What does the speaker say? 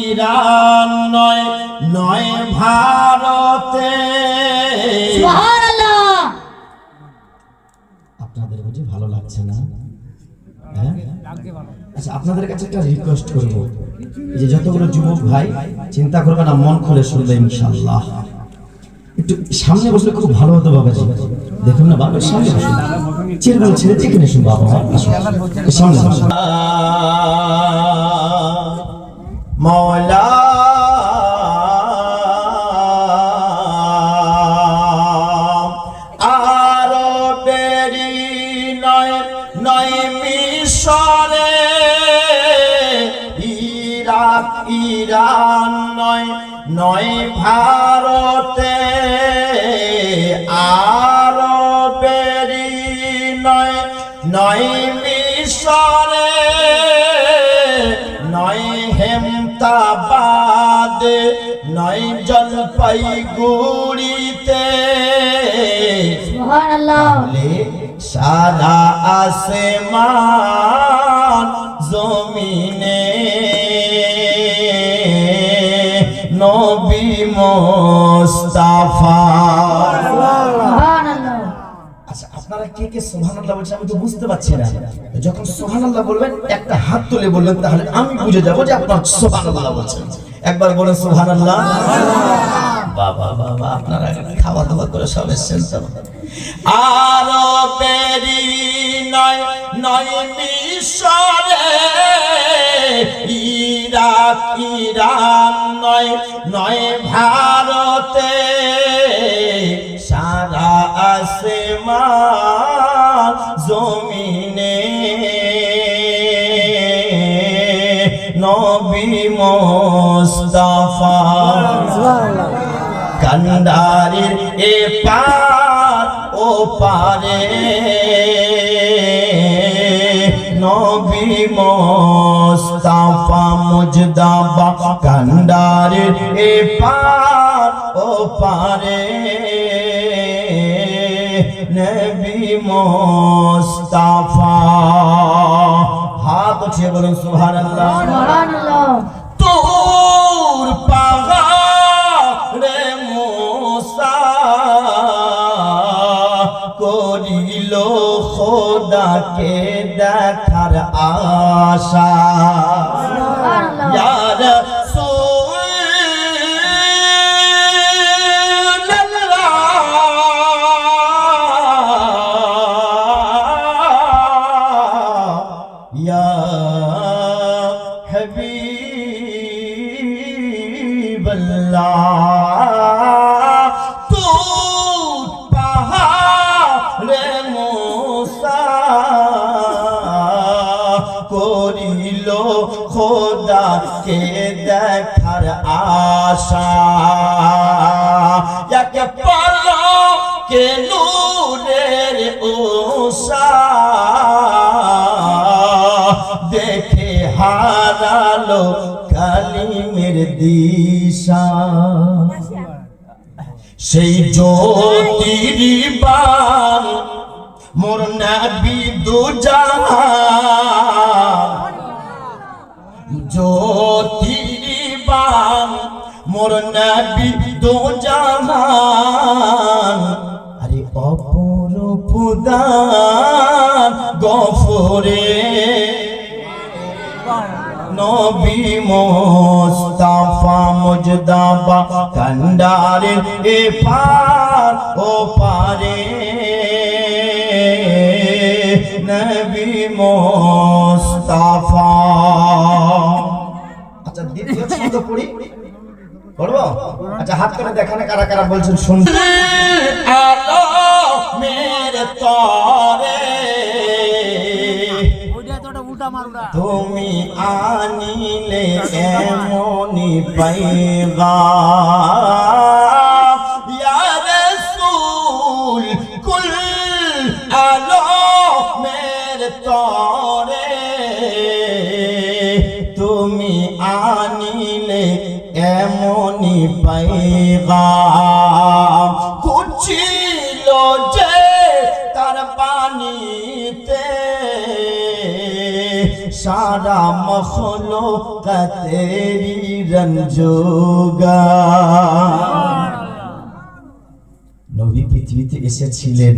Iran নয় নয় ভারতে। সুবহানাল্লাহ। আপনাদের বুঝি ভালো লাগছে না? হ্যাঁ, আচ্ছা, আপনাদের কাছে একটা রিকোয়েস্ট করব, এই যে যতগুলো যুবক ভাই চিন্তা করবেন না, মন খুলে শুনবে ইনশাআল্লাহ। একটু সামনে বসলে খুব ভালো হতো বাবাজি। দেখুন না বাবা, সামনে বসুন, চেয়ারগুলো ছেড়ে এখানে শুন বাবা, সামনে বসুন। মওলা আরবেরি নয় নয় মিশরে, ইরাক ইরান নয় নয় ভারতে, আরবেরি নয় নয় মিশরে, নয় হেমতাবাদে, নয় জলপাইগুড়িতে। সুবহানাল্লাহ। সারা আসমান জমিনে নবী মুস্তাফা। সুবহানাল্লাহ। আচ্ছা, আপনারা কে কে সুবহানাল্লাহ বলছেন আমি তো বুঝতে পারছি না। যখন সুবহানাল্লাহ বলবেন একটা হাত তুলে বলবেন, তাহলে আমি বুঝে যাব যে আপনারা সুবহানাল্লাহ বলছেন। একবার বলেন সুবহানাল্লাহ। বাবা বাবা, আপনারা খাওয়া দাওয়া করে সব এসেছেন তো। আরবেরি নয় নয় মিশরে, ইরাক ইরান নয় নয় ভারতে, সারা আসমান জমিনে নবী মুস্তাফা। কান্ডারির এ পার ও পারে নবী মুস্তাফা মুজদাবা। কান্ডারির এ পার ও পারে নবী মুস্তাফা। হাত উঠিয়ে বলুন সুবহানাল্লাহ। সুবহানাল্লাহ। তোর পাহাড়ে মুসা করিল খোদাকে দেখার আশা। ইয়া রাসূলুল্লাহ, ইয়া হাবিবাল্লাহ, তুর পাহাড়ে মুসা করিল খোদাকে দেখার আশা। একে পলকে নূরের উষা দেখে হারালো কালিমের দিশা। সেই জ্যোতির বাণ মোর নবী দুজাহান, জ্যোতির বাণ মোর নবী দুজাহান। আরে অপরূপ দান গফরে নবী মুস্তাফা মুজদাবা। কান্ডারের এ পার ও পারে নবী মুস্তাফা। আচ্ছা, দ্বিতীয় ছন্দ পড়ি, পড়বো? আচ্ছা, হাত করে দেখানে কারা কারা বলছেন শুন। আলো মেরে তরে তুমি আনিলে এমনি পাইগাম ইয়া রাসূল কুল আলমের তরে তুমি আনিলে এমনি পাইগাম কুচিল যে তার পানিতে সারা মখলুকাতেরি রঞ্জোগা নবী পৃথিবীতে এসেছিলেন